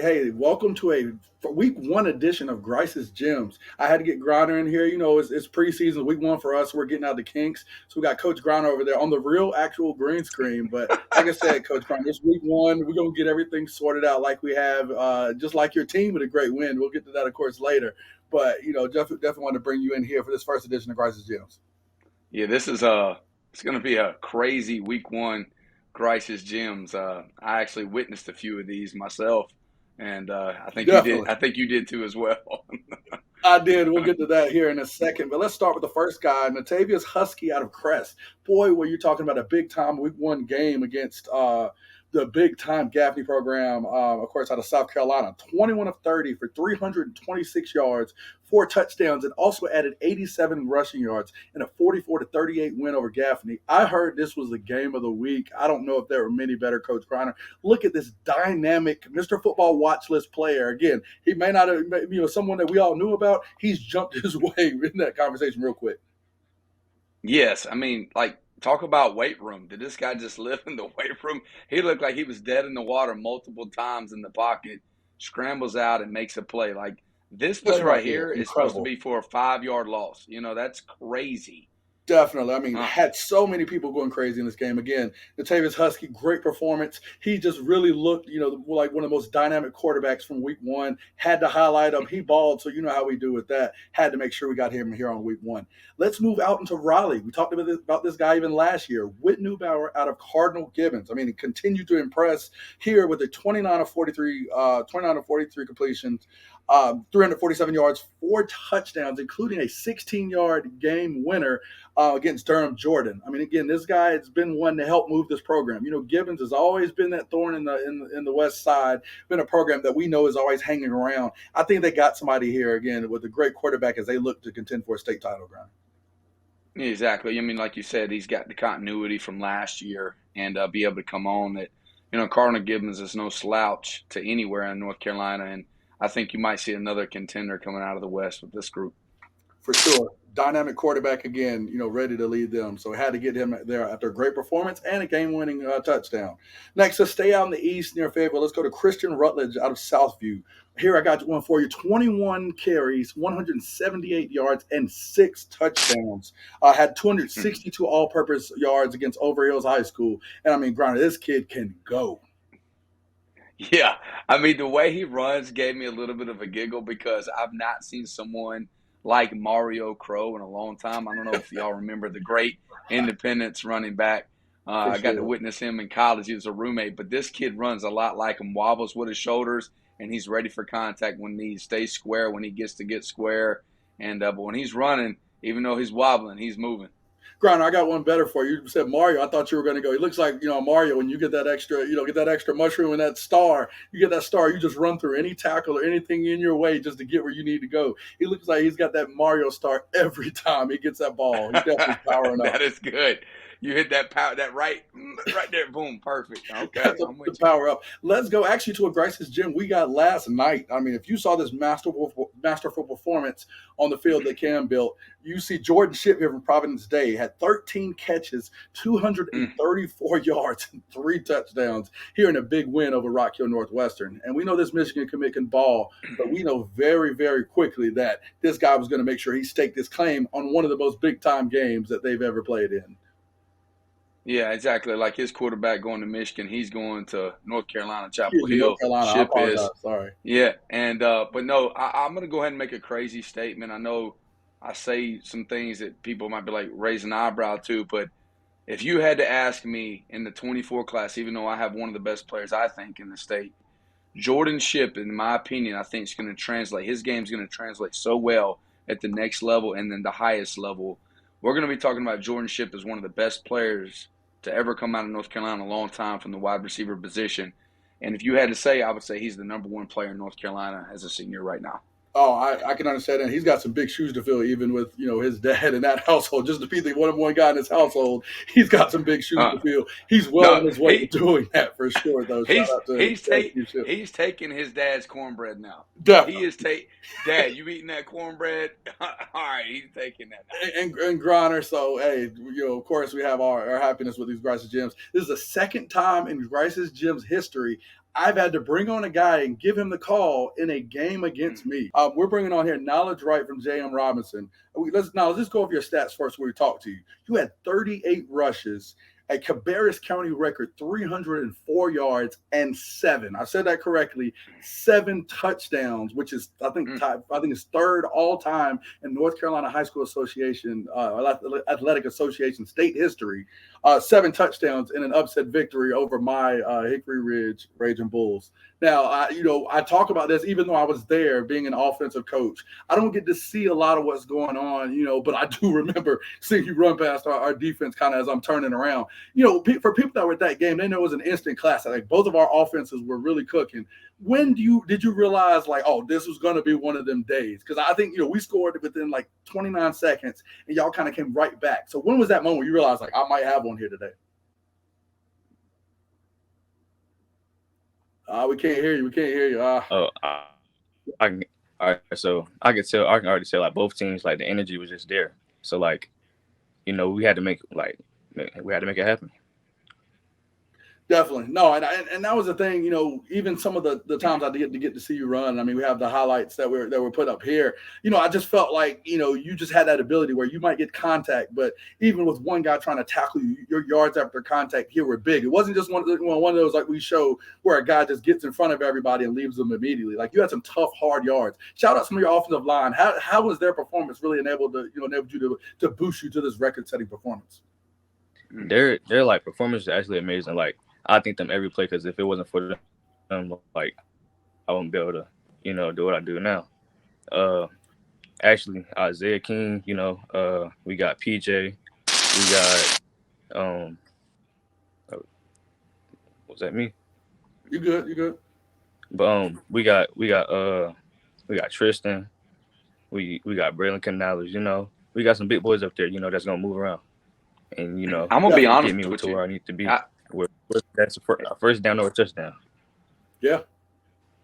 Hey, welcome to a week one edition of Grice's Gems. I had to get Griner in here. It's preseason, week one for us. We're getting out the kinks. So we got Coach Griner over there on the real, actual green screen. But like I said, Coach Griner, this week one, we're going to get everything sorted out like we have, just like your team with a great win. We'll get to that, of course, later. But, definitely want to bring you in here for this first edition of Grice's Gems. Yeah, this is it's going to be a crazy week one. Grice's gyms. I actually witnessed a few of these myself, and I think you did. Definitely. I think you did too as well. I did. We'll get to that here in a second. But let's start with the first guy, Ny'Tavious Huskey out of Crest. Boy, were you talking about a big time week one game against the big time Gaffney program, of course, out of South Carolina. 21 of 30 for 326 yards, 4 touchdowns, and also added 87 rushing yards in a 44-38 win over Gaffney. I heard this was the game of the week. I don't know if there were many better, Coach Griner. Look at this dynamic Mr. Football watch list player. Again, he may not have, someone that we all knew about. He's jumped his way in that conversation real quick. Yes, I mean, like talk about weight room. Did this guy just live in the weight room? He looked like he was dead in the water multiple times in the pocket. Scrambles out and makes a play. Like this This play right right here, here is supposed to incredible. be for a 5 yard loss. That's crazy. Definitely. I mean, Uh, had so many people going crazy in this game. Again, Ny'Tavious Huskey, great performance. He just really looked, like one of the most dynamic quarterbacks from week one. Had to highlight him. He balled, so you know how we do with that. Had to make sure we got him here on week one. Let's move out into Raleigh. We talked about this guy even last year. Whitt Newbauer out of Cardinal Gibbons. I mean, he continued to impress here with a 29 of 43 completions, 347 yards, 4 touchdowns, including a 16-yard game winner against Durham Jordan. I mean, again, this guy has been one to help move this program. Gibbons has always been that thorn in the West Side, been a program that we know is always hanging around. I think they got somebody here again with a great quarterback as they look to contend for a state title ground. Exactly. I mean, like you said, he's got the continuity from last year and be able to come on that, Cardinal Gibbons is no slouch to anywhere in North Carolina. And I think you might see another contender coming out of the West with this group. For sure. Dynamic quarterback again, ready to lead them. So had to get him there after a great performance and a game-winning touchdown. Next, let's stay out in the east near Fayetteville. Let's go to Christian Rutledge out of Southview. Here I got one for you: 21 carries, 178 yards, and 6 touchdowns. Had 262 all-purpose yards against Overhills High School. And I mean, Grinder, this kid can go. Yeah, I mean the way he runs gave me a little bit of a giggle because I've not seen someone like Mario Crow in a long time. I don't know if y'all remember the great Independence running back. For I got to sure. witness him in college. He was a roommate, but this kid runs a lot like him, wobbles with his shoulders, and he's ready for contact when he stays square, when he gets to get square. And but when he's running, even though he's wobbling, he's moving. Griner, I got one better for you. You said Mario. I thought you were going to go. He looks like Mario. When you get that extra, get that extra mushroom and that star. You get that star. You just run through any tackle or anything in your way just to get where you need to go. He looks like he's got that Mario star every time he gets that ball. He's definitely powering up. That is good. You hit that power, that right there, boom, perfect. Got Okay, I'm the with you. power up. Let's go actually to a Grice's gym we got last night. I mean, if you saw this masterful performance on the field that Cam built, you see Jordan Shipp here from Providence Day had 13 catches, Mm. 234 yards, and 3 touchdowns here in a big win over Rock Hill Northwestern. And we know this Michigan commit can ball, but we know very, very quickly that this guy was going to make sure he staked his claim on one of the most big time games that they've ever played in. Yeah, exactly. Like his quarterback going to Michigan, he's going to North Carolina, Chapel Excuse me, North Hill. Carolina. I Ship is. apologize. Sorry. Yeah, and but no, I'm gonna go ahead and make a crazy statement. I know I say some things that people might be like raising an eyebrow to, but if you had to ask me in the 24 class, even though I have one of the best players I think in the state, Jordan Ship, in my opinion, I think is going to translate. His game's going to translate so well at the next level and then the highest level. We're going to be talking about Jordan Ship as one of the best players to ever come out of North Carolina in a long time from the wide receiver position. And if you had to say, I would say he's the number one player in North Carolina as a senior right now. Oh, I can understand that. He's got some big shoes to fill, even with his dad in that household. Just to be the one guy in his household, he's got some big shoes Uh, to fill. He's well no, on his way to doing that for sure, though. Shout he's out to him. he's Thank take you, Chip. he's taking his dad's cornbread now. He Definitely. is take Dad, you eating that cornbread? All right, he's taking that now. And Griner. So, hey, of course, we have our happiness with these Grice's gyms. This is the second time in Grice's gyms history I've had to bring on a guy and give him the call in a game against me. We're bringing on here Knowledge Wright from J.M. Robinson. Let's just go over your stats first when we talk to you. You had 38 rushes, a Cabarrus County record 304 yards and 7. I said that correctly. 7 touchdowns, which is I think it's third all time in North Carolina High School Association Athletic Association state history. 7 touchdowns in an upset victory over my Hickory Ridge Raging Bulls. Now, I talk about this even though I was there being an offensive coach. I don't get to see a lot of what's going on, but I do remember seeing you run past our defense kind of as I'm turning around. For people that were at that game, they know it was an instant class. I think both of our offenses were really cooking. When did you realize, like, oh, this was going to be one of them days? Because I think, we scored within like 29 seconds and y'all kind of came right back. So when was that moment where you realized, like, I might have one here today? We can't hear you. We can't hear you. All right, so I can already tell, like, both teams, like, the energy was just there. So, like, we had to make it happen. Definitely. No, and that was the thing, even some of the times I did get to see you run. I mean, we have the highlights that were put up here. I just felt like, you just had that ability where you might get contact, but even with one guy trying to tackle you, your yards after contact here were big. It wasn't just one of those like we show where a guy just gets in front of everybody and leaves them immediately. Like, you had some tough, hard yards. Shout out some of your offensive line. How was their performance really enabled you to boost you to this record-setting performance? Their like performance is actually amazing. Like, I think them every play, because if it wasn't for them, like, I wouldn't be able to, do what I do now. Actually, Isaiah King, we got PJ, we got was that me? You good. But we got Tristan, we got Braylon Canales, we got some big boys up there, that's gonna move around. And I'm gonna be honest get me with to you. where I need to be. That's a first down or a touchdown. Yeah,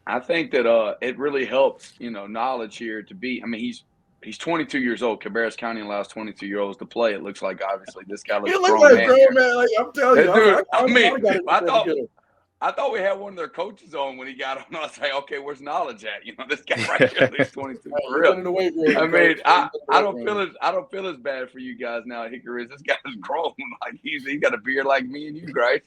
I think that it really helps, Knowledge here to be. I mean, he's 22 years old. Cabarrus County allows 22-year-olds to play. It looks like obviously this guy looks grown like man. Grown man. Like, I'm telling you, Dude, I thought we had one of their coaches on when he got on. I was like, okay, where's Knowledge at? This guy right here, he's 22 for real. I mean, I don't feel as bad for you guys now at Hickory. This guy's grown. Like, he's got a beard like me and you, Grice.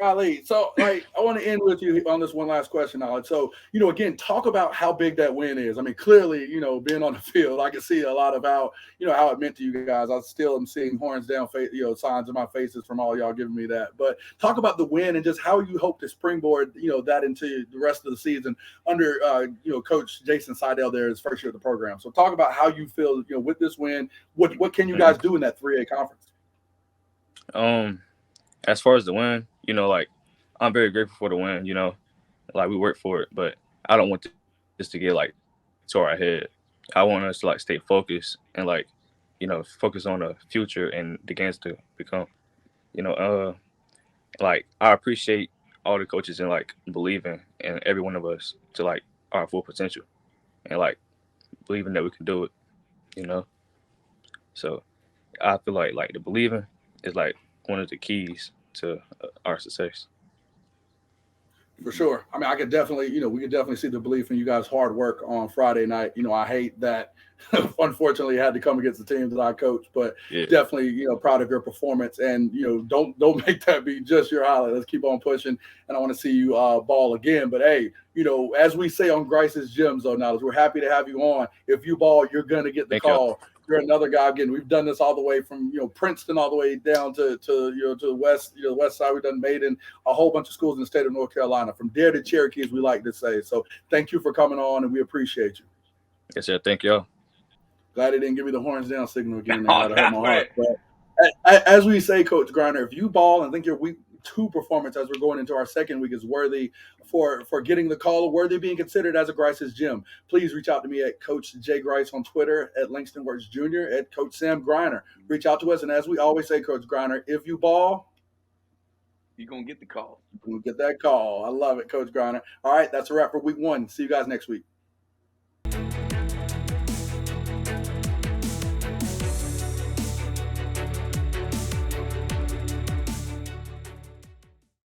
Golly. So, like, I want to end with you on this one last question, Alex. So, again, talk about how big that win is. I mean, clearly, being on the field, I can see a lot of how it meant to you guys. I still am seeing horns down, signs in my faces from all y'all giving me that. But talk about the win and just how you hope to springboard, that into the rest of the season under, Coach Jason Seidel there, his first year of the program. So talk about how you feel, with this win. What can you guys do in that 3A conference? As far as the win, like, I'm very grateful for the win, like, we worked for it, but I don't want this to get, like, to our head. I want us to, like, stay focused and, like, focus on the future and the games to become, like, I appreciate all the coaches and, like, believing in every one of us to, like, our full potential and, like, believing that we can do it, So I feel like the believing is, like, one of the keys to our success. For sure. I mean, I could definitely, we could definitely see the belief in you guys' hard work on Friday night. I hate that, unfortunately, had to come against the team that I coach, but definitely, proud of your performance. And, don't make that be just your highlight. Let's keep on pushing. And I want to see you ball again. But, hey, as we say on Grice's Gems, though, now, we're happy to have you on. If you ball, you're going to get the call. You're another guy. Again, we've done this all the way from Princeton all the way down to the west, the west side. We've done Maiden, a whole bunch of schools in the state of North Carolina, from Dare to Cherokee, as we like to say. So thank you for coming on, and we appreciate you. Yes, sir. Thank y'all. Glad he didn't give me the horns down signal again. That hurt my heart. But as we say, Coach Griner, if you ball and think your week 2 performance as we're going into our second week is worthy for getting the call, worthy of being considered as a Grice's Gym, please reach out to me at Coach J. Grice on Twitter, at Langston Works Jr., at Coach Sam Griner. Reach out to us, and as we always say, Coach Griner, if you ball, you're going to get the call. You're going to get that call. I love it, Coach Griner. All right, that's a wrap for week 1. See you guys next week.